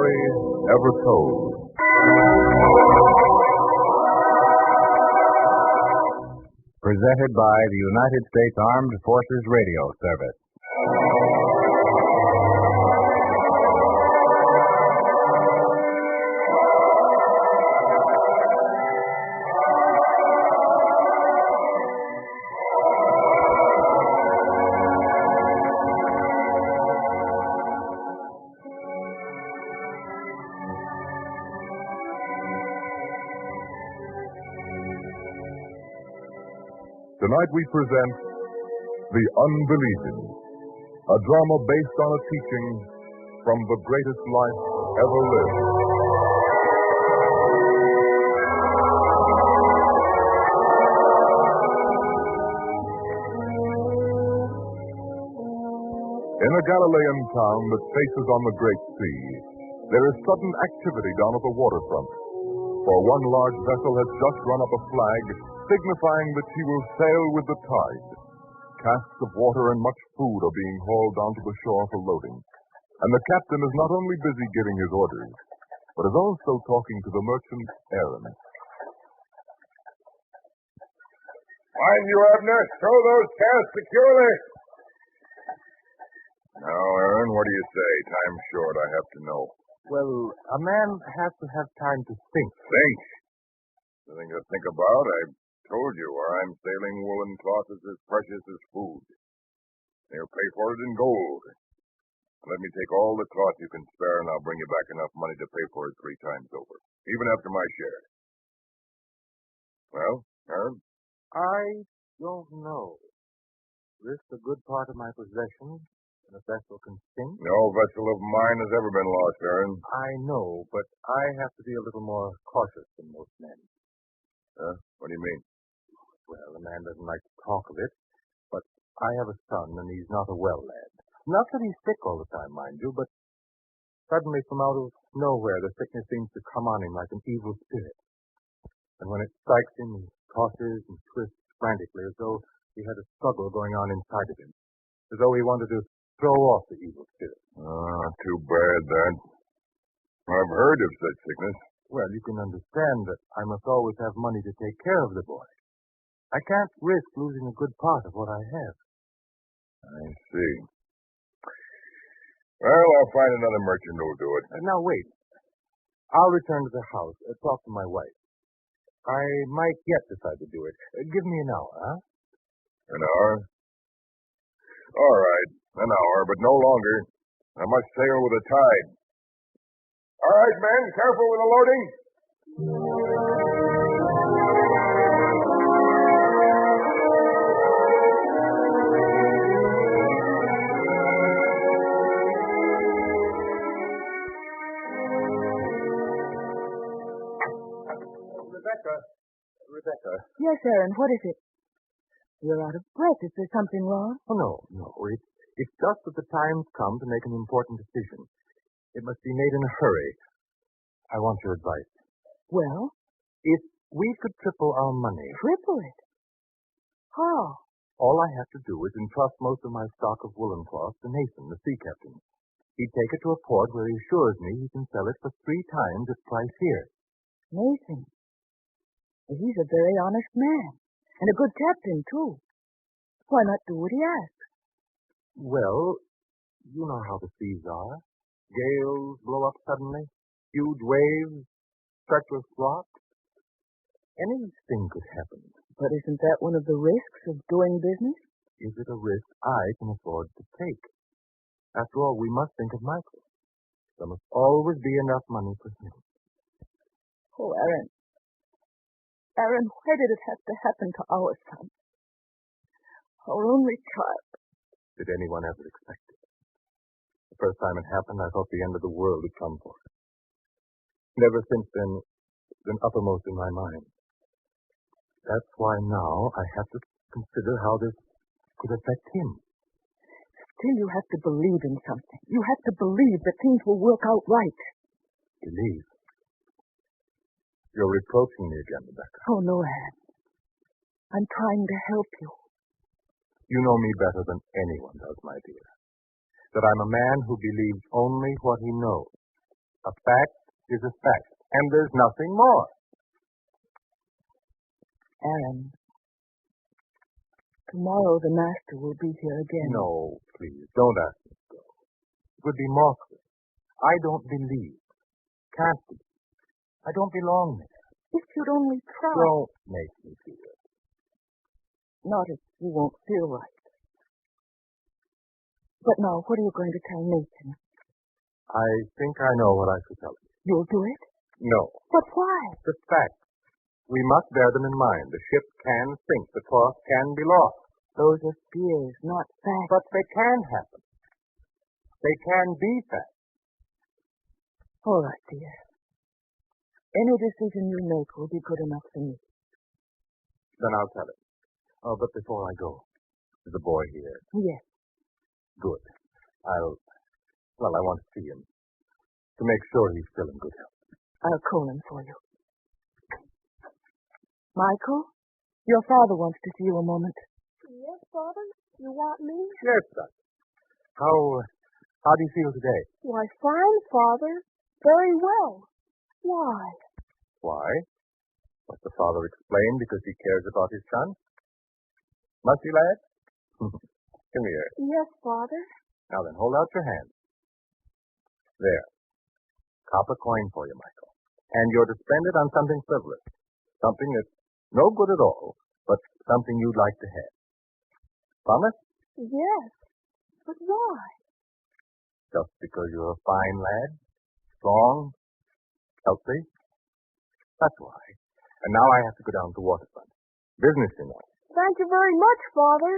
story ever told. Presented by the United States Armed Forces Radio Service. Tonight we present The Unbelieving, a drama based on a teaching from the greatest life ever lived. In a Galilean town that faces on the Great Sea, there is sudden activity down at the waterfront. For one large vessel has just run up a flag signifying that she will sail with the tide. Casks of water and much food are being hauled down to the shore for loading. And the captain is not only busy giving his orders, but is also talking to the merchant, Aaron. Mind you, Abner, stow those casks securely. Now, Aaron, what do you say? Time's short, I have to know. Well, a man has to have time to think. Think? Nothing to think about. I told you, where I'm sailing, woolen cloth is as precious as food. They'll pay for it in gold. Let me take all the cloth you can spare, and I'll bring you back enough money to pay for it 3 times over, even after my share. Well, Aaron? I don't know. Risk a good part of my possessions, and a vessel can sink. No vessel of mine has ever been lost, Aaron. I know, but I have to be a little more cautious than most men. What do you mean? Well, a man doesn't like to talk of it, but I have a son, and he's not a well lad. Not that he's sick all the time, mind you, but suddenly from out of nowhere, the sickness seems to come on him like an evil spirit. And when it strikes him, he tosses and twists frantically as though he had a struggle going on inside of him, as though he wanted to throw off the evil spirit. Too bad, that. I've heard of such sickness. Well, you can understand that I must always have money to take care of the boy. I can't risk losing a good part of what I have. I see. Well, I'll find another merchant who'll do it. Now, wait. I'll return to the house, talk to my wife. I might yet decide to do it. Give me an hour, huh? An hour? All right, an hour, but no longer. I must sail with the tide. All right, men, careful with the loading. Rebecca. Yes, Aaron, what is it? You're out of breath. Is there something wrong? Oh, no. It's just that the time's come to make an important decision. It must be made in a hurry. I want your advice. Well? If we could triple our money... Triple it? How? All I have to do is entrust most of my stock of woolen cloth to Nathan, the sea captain. He'd take it to a port where he assures me he can sell it for 3 times its price here. Nathan? Well, he's a very honest man. And a good captain, too. Why not do what he asks? Well, you know how the seas are. Gales blow up suddenly. Huge waves. Treacherous rocks. Anything could happen. But isn't that one of the risks of doing business? Is it a risk I can afford to take? After all, we must think of Michael. There must always be enough money for him. Oh, Aaron. Aaron, why did it have to happen to our son? Our only child. Did anyone ever expect it? The first time it happened, I thought the end of the world had come for us. And ever since then, it's been uppermost in my mind. That's why now I have to consider how this could affect him. Still, you have to believe in something. You have to believe that things will work out right. Believe? You're reproaching me again, Rebecca. Oh, no, Aaron. I'm trying to help you. You know me better than anyone does, my dear. That I'm a man who believes only what he knows. A fact is a fact, and there's nothing more. Aaron, tomorrow the master will be here again. No, please, don't ask me to go. It would be mockery. I don't believe. Can't be. I don't belong there. If you'd only try. Don't make me do it. Not if you won't feel right. But now, what are you going to tell Nathan? I think I know what I should tell him. You'll do it? No. But why? The facts. We must bear them in mind. The ship can sink. The cloth can be lost. Those are fears, not facts. But they can happen. They can be facts. All right, dear. Any decision you make will be good enough for me. Then I'll tell him. Oh, but before I go, is the boy here? Yes. Good. I want to see him. To make sure he's still in good health. I'll call him for you. Michael, your father wants to see you a moment. Yes, Father? You want me? Yes, son. How do you feel today? Why, fine, Father. Very well. Why? Why? Must the father explain because he cares about his son? Must he, lad? Come here. Yes, Father. Now then, hold out your hand. There. Copper coin for you, Michael. And you're to spend it on something frivolous. Something that's no good at all, but something you'd like to have. Promise? Yes. But why? Just because you're a fine lad. Strong. Healthy. That's why. And now I have to go down to the waterfront. Business, you know. Thank you very much, Father.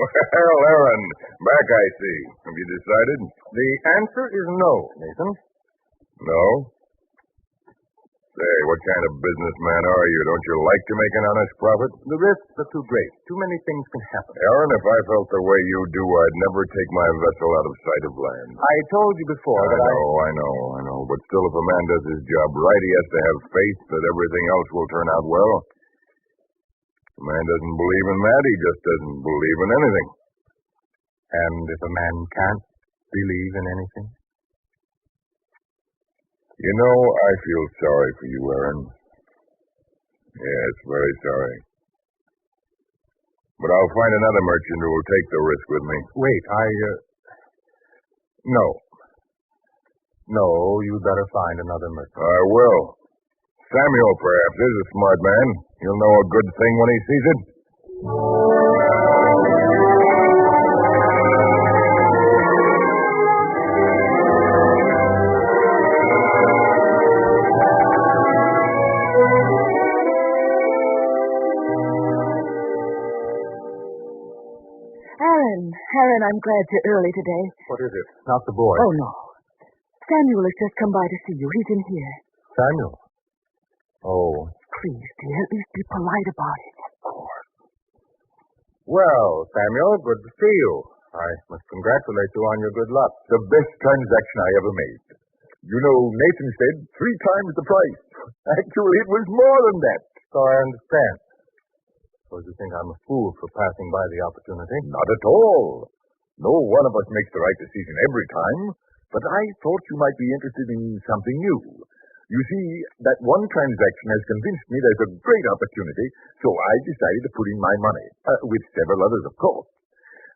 Well, Aaron, back I see. Have you decided? The answer is no, Nathan. No? Say, what kind of businessman are you? Don't you like to make an honest profit? The risks are too great. Too many things can happen. Aaron, if I felt the way you do, I'd never take my vessel out of sight of land. I told you before that I know. But still, if a man does his job right, he has to have faith that everything else will turn out well. If a man doesn't believe in that, he just doesn't believe in anything. And if a man can't believe in anything? You know, I feel sorry for you, Aaron. Yes, very sorry. But I'll find another merchant who will take the risk with me. Wait, No. No, you'd better find another merchant. I will. Samuel, perhaps, is a smart man. He'll know a good thing when he sees it. Aaron, I'm glad you're early today. What is it? Not the boy. Oh, no. Samuel has just come by to see you. He's in here. Samuel? Oh. Please, dear, at least be polite about it. Of course. Well, Samuel, good to see you. I must congratulate you on your good luck. The best transaction I ever made. You know, Nathan said 3 times the price. Actually, it was more than that. So I understand. Suppose you think I'm a fool for passing by the opportunity. Not at all. No one of us makes the right decision every time, but I thought you might be interested in something new. You see, that one transaction has convinced me there's a great opportunity, so I decided to put in my money, with several others, of course.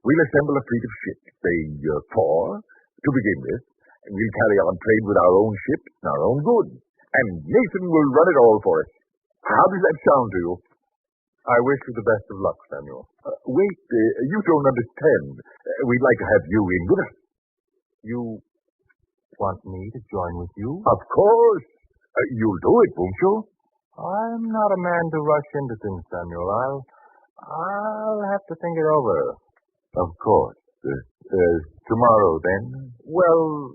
We'll assemble a fleet of ships, say 4, to begin with, and we'll carry on trade with our own ships and our own goods, and Nathan will run it all for us. How does that sound to you? I wish you the best of luck, Samuel. Wait, you don't understand. We'd like to have you in with us. You want me to join with you? Of course. You'll do it, won't you? I'm not a man to rush into things, Samuel. I'll have to think it over. Of course. Tomorrow, then? Well,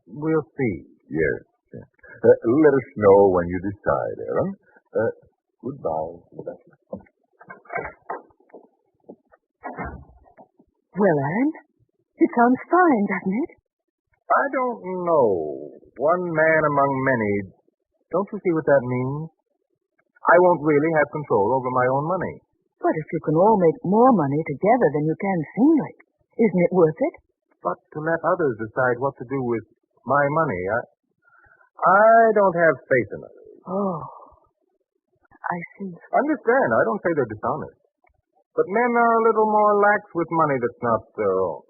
we'll see. Yes. Let us know when you decide, Aaron. Goodbye. Well, Aaron, it sounds fine, doesn't it? I don't know. One man among many. Don't you see what that means? I won't really have control over my own money. But if you can all make more money together than you can singly, isn't it worth it? But to let others decide what to do with my money, I don't have faith in others. Oh, I see. Understand, I don't say they're dishonest. But men are a little more lax with money that's not their own.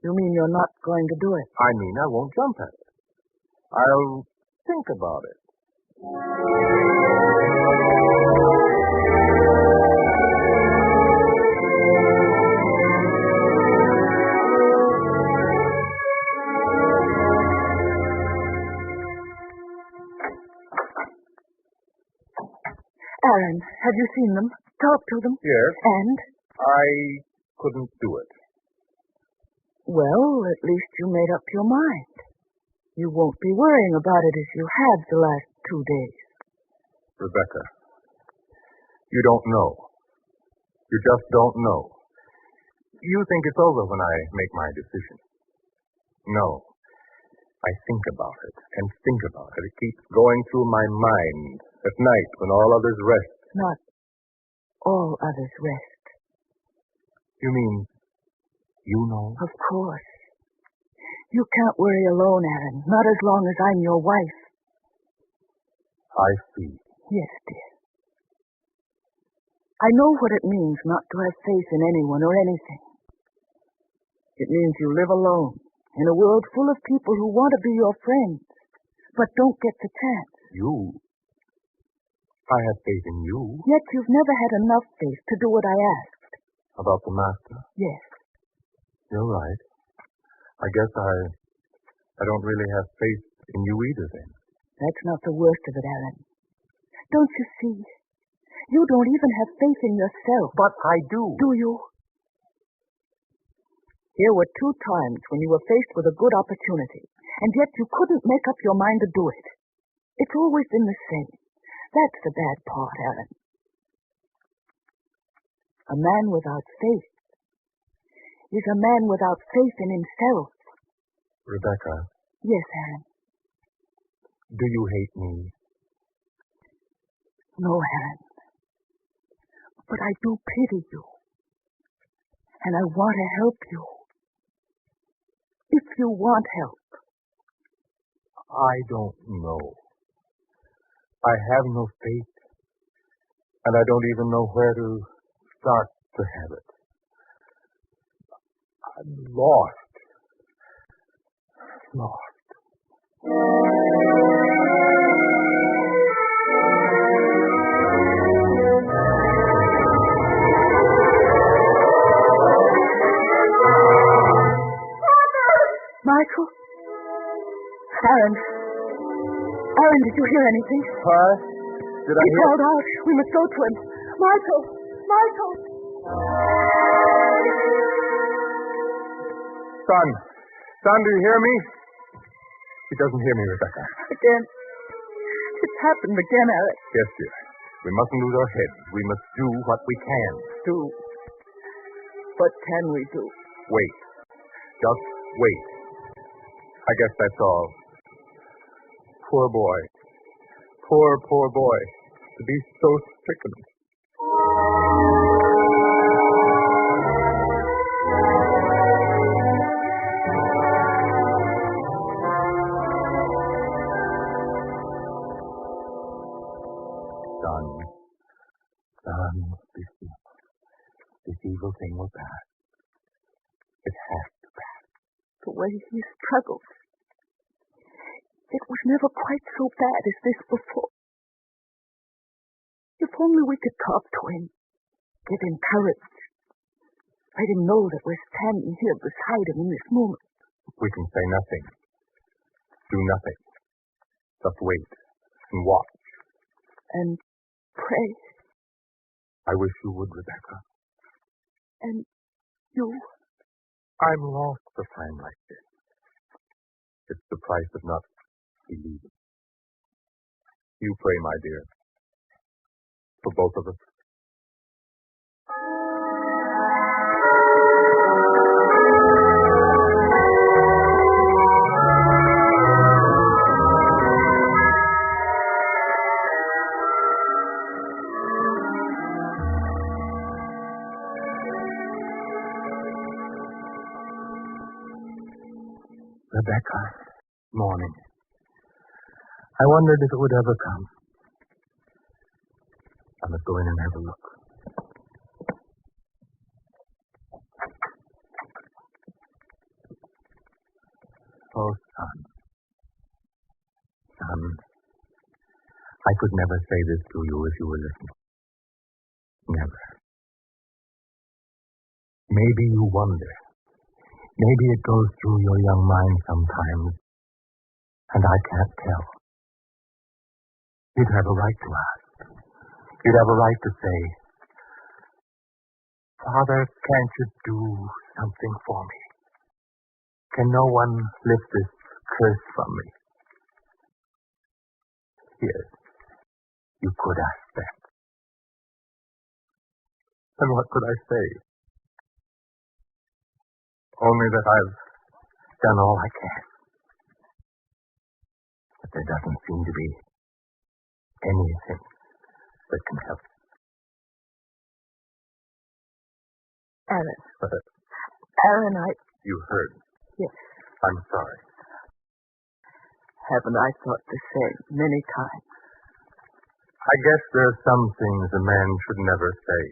You mean you're not going to do it? I mean, I won't jump at it. I'll think about it. Aaron, have you seen them? Talked to them? Yes. And? I couldn't do it. Well, at least you made up your mind. You won't be worrying about it as you have the last 2 days. Rebecca, you don't know. You just don't know. You think it's over when I make my decision. No. I think about it and think about it. It keeps going through my mind at night when all others rest. Not all others rest. You mean you know? Of course. You can't worry alone, Aaron. Not as long as I'm your wife. I see. Yes, dear. I know what it means not to have faith in anyone or anything. It means you live alone in a world full of people who want to be your friends, but don't get the chance. You? I have faith in you. Yet you've never had enough faith to do what I asked. About the master? Yes. You're right. I guess I don't really have faith in you either then. That's not the worst of it, Aaron. Don't you see? You don't even have faith in yourself. But I do. Do you? Here were 2 times when you were faced with a good opportunity, and yet you couldn't make up your mind to do it. It's always been the same. That's the bad part, Aaron. A man without faith is a man without faith in himself. Rebecca. Yes, Aaron. Do you hate me? No, Aaron. But I do pity you. And I want to help you. If you want help. I don't know. I have no faith. And I don't even know where to start to have it. I'm lost. Lost. Michael? Aaron, did you hear anything? Huh? Did I He hear? called out. We must go to him. Michael! Son, do you hear me? He doesn't hear me, Rebecca. Again. It's happened again, Aaron. Yes, dear. We mustn't lose our heads. We must do what we can. Do. What can we do? Wait. Just wait. I guess that's all. Poor boy. Poor boy. To be so stricken. Son, this evil thing will pass. It has to pass. The way he struggles. It was never quite so bad as this before. If only we could talk to him, give him courage, let him know that we're standing here beside him in this moment. We can say nothing. Do nothing. Just wait and watch. And pray. I wish you would, Rebecca. And you? I'm lost for time like this. It's the price of not believing. You pray, my dear, for both of us. Rebecca, morning. I wondered if it would ever come. I must go in and have a look. Oh, son. Son, I could never say this to you if you were listening. Never. Maybe you wonder. Maybe it goes through your young mind sometimes, and I can't tell. You'd have a right to ask. You'd have a right to say, Father, can't you do something for me? Can no one lift this curse from me? Yes, you could ask that. And what could I say? Only that I've done all I can. But there doesn't seem to be anything that can help. Aaron. But Aaron, you heard. Yes. I'm sorry. Haven't I thought the same many times? I guess there are some things a man should never say.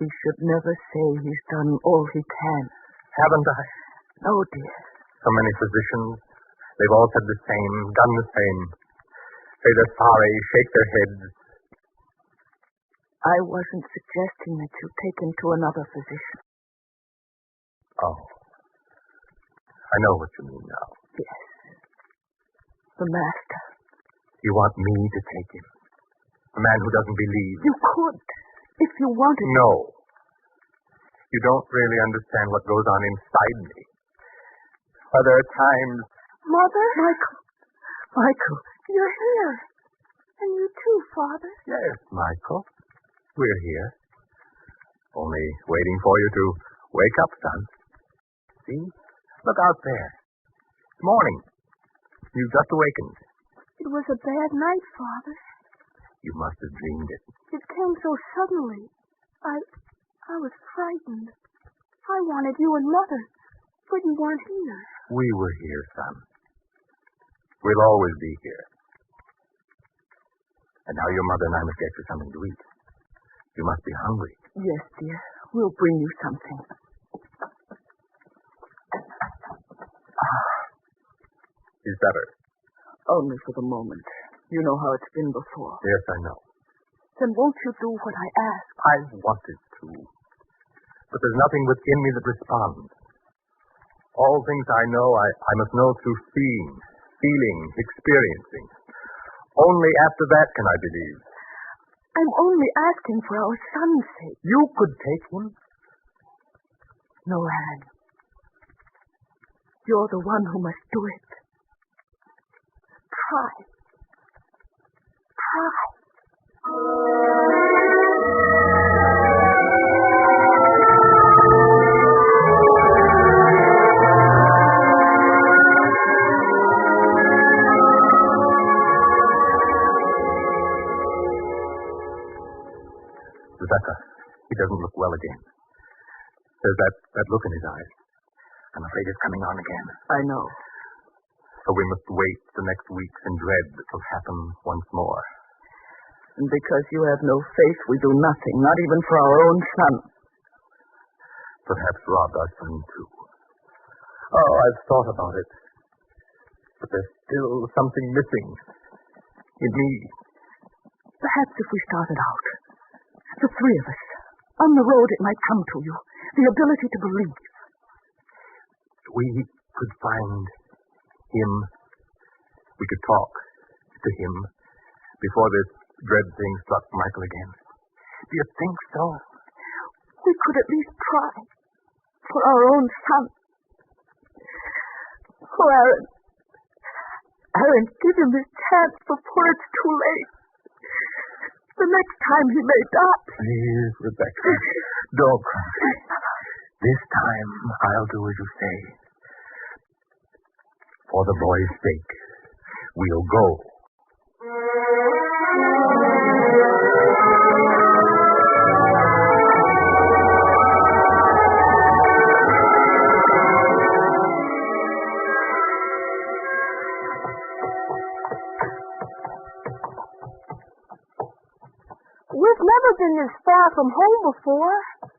He should never say he's done all he can. Haven't I? No, dear. So many physicians, they've all said the same, done the same. Say they're sorry, shake their heads. I wasn't suggesting that you take him to another physician. Oh. I know what you mean now. Yes. The master. You want me to take him? A man who doesn't believe. You could, if you wanted. No. You don't really understand what goes on inside me. There are times... Mother? Michael. You're here. And you too, Father. Yes, Michael. We're here. Only waiting for you to wake up, son. See? Look out there. It's morning. You've just awakened. It was a bad night, Father. You must have dreamed it. It came so suddenly. I was frightened. I wanted you and Mother, but you weren't here. We were here, son. We'll always be here. And now your mother and I must get you something to eat. You must be hungry. Yes, dear. We'll bring you something. Is better. Only for the moment. You know how it's been before. Yes, I know. Then won't you do what I ask? I wanted to. But there's nothing within me that responds. All things I know, I must know through seeing, feeling, experiencing. Only after that can I believe. I'm only asking for our son's sake. You could take him. No, Anne. You're the one who must do it. Try. Rebecca, he doesn't look well again. There's that look in his eyes. I'm afraid it's coming on again. I know. So we must wait the next weeks in dread that will happen once more. And because you have no faith, we do nothing, not even for our own son. Perhaps rob our son, too. Oh, I've thought about it. But there's still something missing in me. Perhaps if we started out, the three of us, on the road it might come to you, the ability to believe. We could find him. We could talk to him before this dread thing struck Michael again. Do you think so? We could at least try. For our own son. Oh, Aaron. Aaron, give him his chance before it's too late. The next time he may die. Please, Rebecca, don't cry. This time I'll do as you say. For the boy's sake, we'll go. been this far from home before.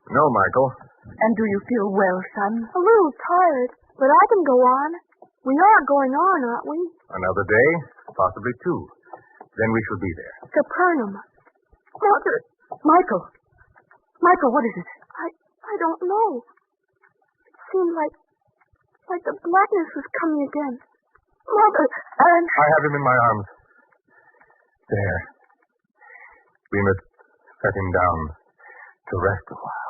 No, Michael. And do you feel well, son? A little tired, but I can go on. We are going on, aren't we? Another day, possibly two. Then we shall be there. Capernaum. Mother, Michael! Michael, what is it? I don't know. It seemed like the blackness was coming again. Mother, and... I have him in my arms. There. We must set him down to rest a while.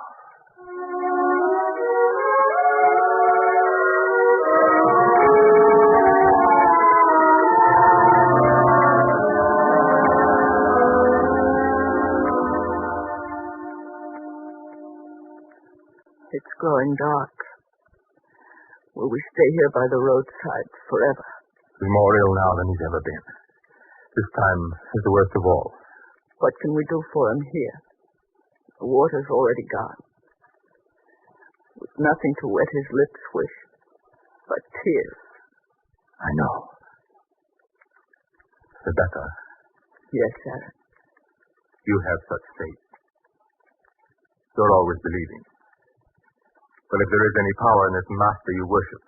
It's growing dark. Will we stay here by the roadside forever? He's more ill now than he's ever been. This time is the worst of all. What can we do for him here? The water's already gone. With nothing to wet his lips with but tears. I know. Rebecca, Yes, Aaron. you have such faith. You're always believing. But if there is any power in this master you worship,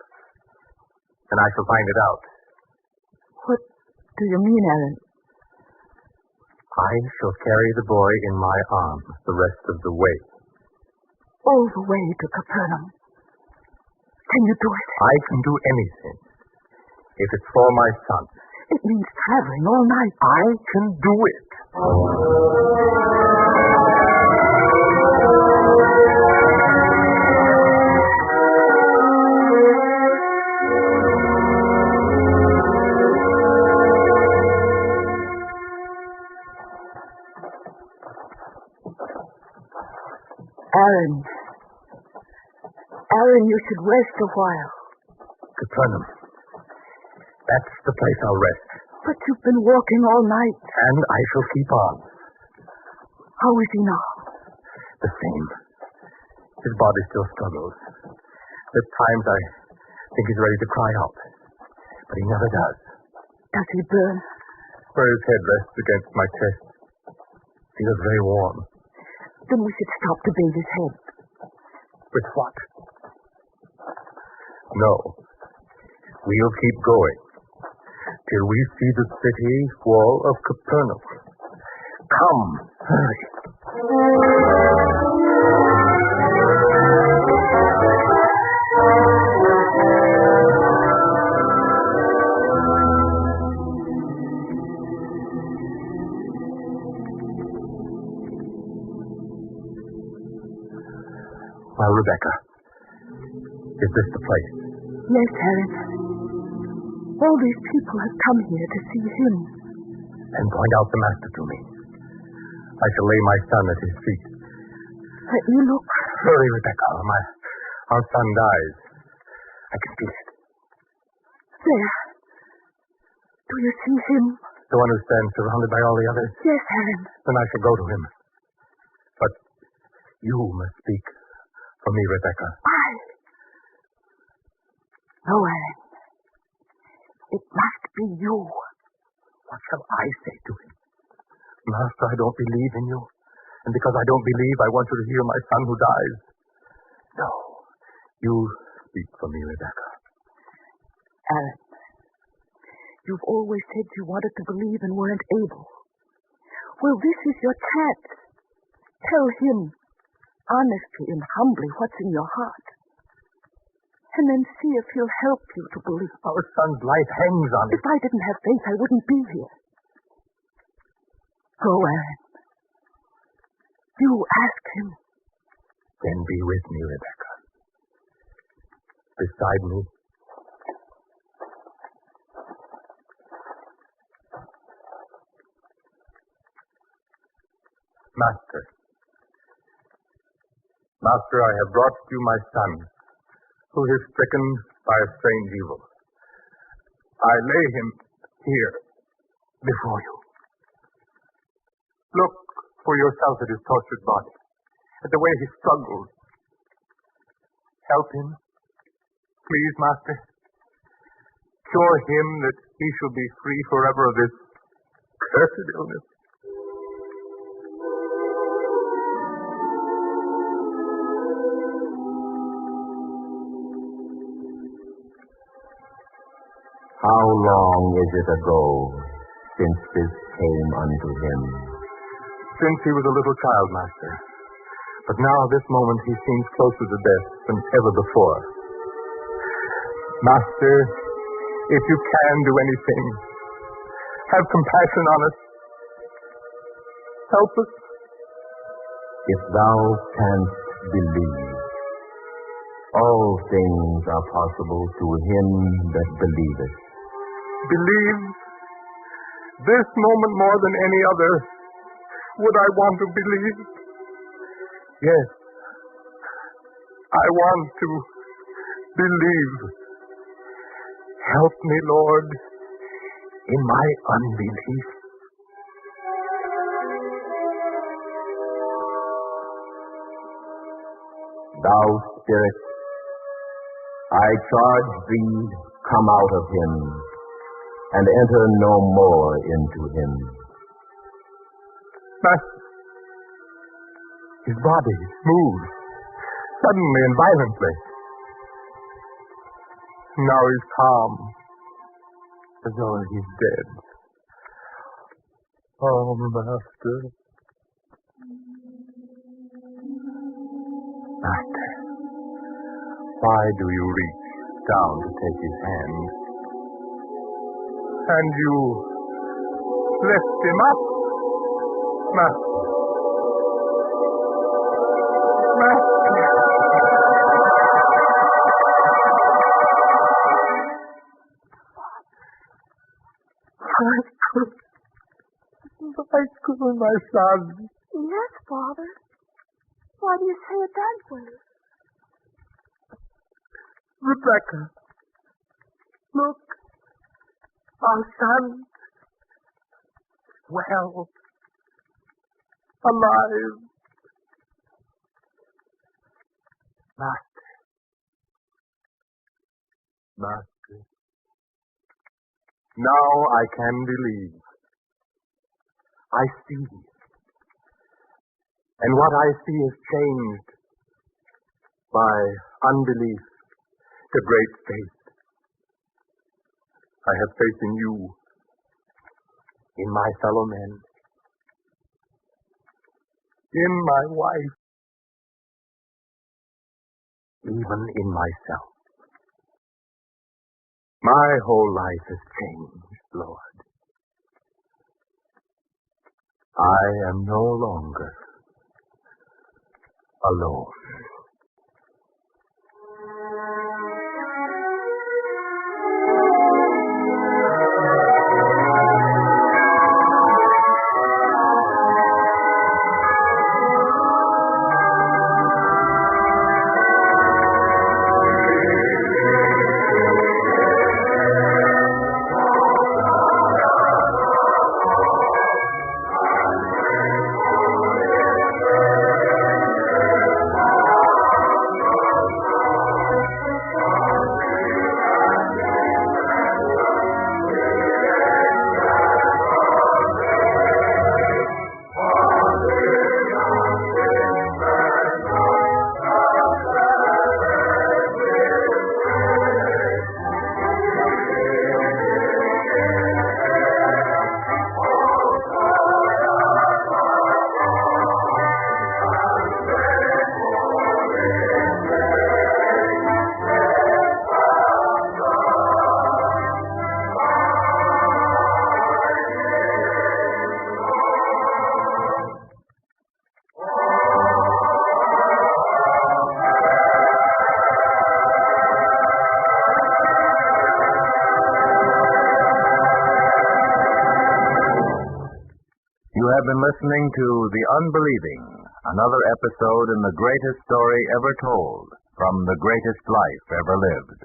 then I shall find it out. What do you mean, Aaron? I shall carry the boy in my arms the rest of the way. All the way to Capernaum. Can you do it? I can do anything. If it's for my son. It means traveling all night. I can do it. Aaron, you should rest a while. Capernaum. That's the place I'll rest. But you've been walking all night. And I shall keep on. How is he now? The same. His body still struggles. At times I think he's ready to cry out. But he never does. Does he burn? Where his head rests against my chest. Feels very warm. Then we should stop to bathe his head. With what? No. We'll keep going till we see the city wall of Capernaum. Come, hurry. Well, Rebecca, is this the place? Yes, Aaron. All these people have come here to see him. And point out the master to me. I shall lay my son at his feet. Let me look. Hurry, Rebecca, or our son dies. I can feel it. There. Do you see him? The one who stands surrounded by all the others? Yes, Aaron. Then I shall go to him. But you must speak for me, Rebecca. No, Aaron. It must be you. What shall I say to him? Master, I don't believe in you. And because I don't believe, I want you to heal my son who dies. No. You speak for me, Rebecca. Aaron, you've always said you wanted to believe and weren't able. Well, this is your chance. Tell him, honestly and humbly, what's in your heart. And then see if he'll help you to believe. Our son's life hangs on it. If I didn't have faith, I wouldn't be here. Go, Aaron. You ask him. Then be with me, Rebecca. Beside me. Master. Master, I have brought you my son, who is stricken by a strange evil. I lay him here before you. Look for yourself at his tortured body, at the way he struggles. Help him, please, Master. Cure him that he shall be free forever of this cursed illness. How long is it ago since this came unto him? Since he was a little child, Master. But now, this moment, he seems closer to death than ever before. Master, if you can do anything, have compassion on us. Help us. If thou canst believe, all things are possible to him that believeth. Believe. This moment more than any other would I want to believe. Yes, I want to believe. Help me, Lord, in my unbelief. Thou spirit, I charge thee, come out of him, and enter no more into him. Master, his body moves suddenly and violently. Now he's calm, as though he's dead. Oh, Master. Master, why do you reach down to take his hand? And you lift him up, Master. Master. My son. Yes, Father. Why do you say it that way? Rebecca, look, our son, well, alive. Master, Master, now I can believe. I see. And what I see is changed by unbelief to great faith. I have faith in you, in my fellow men, in my wife, even in myself. My whole life has changed, Lord. I am no longer alone. You have been listening to The Unbelieving, another episode in the greatest story ever told, from the greatest life ever lived.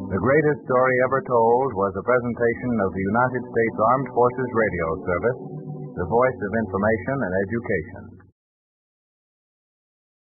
The Greatest Story Ever Told was a presentation of the United States Armed Forces Radio Service, the voice of information and education.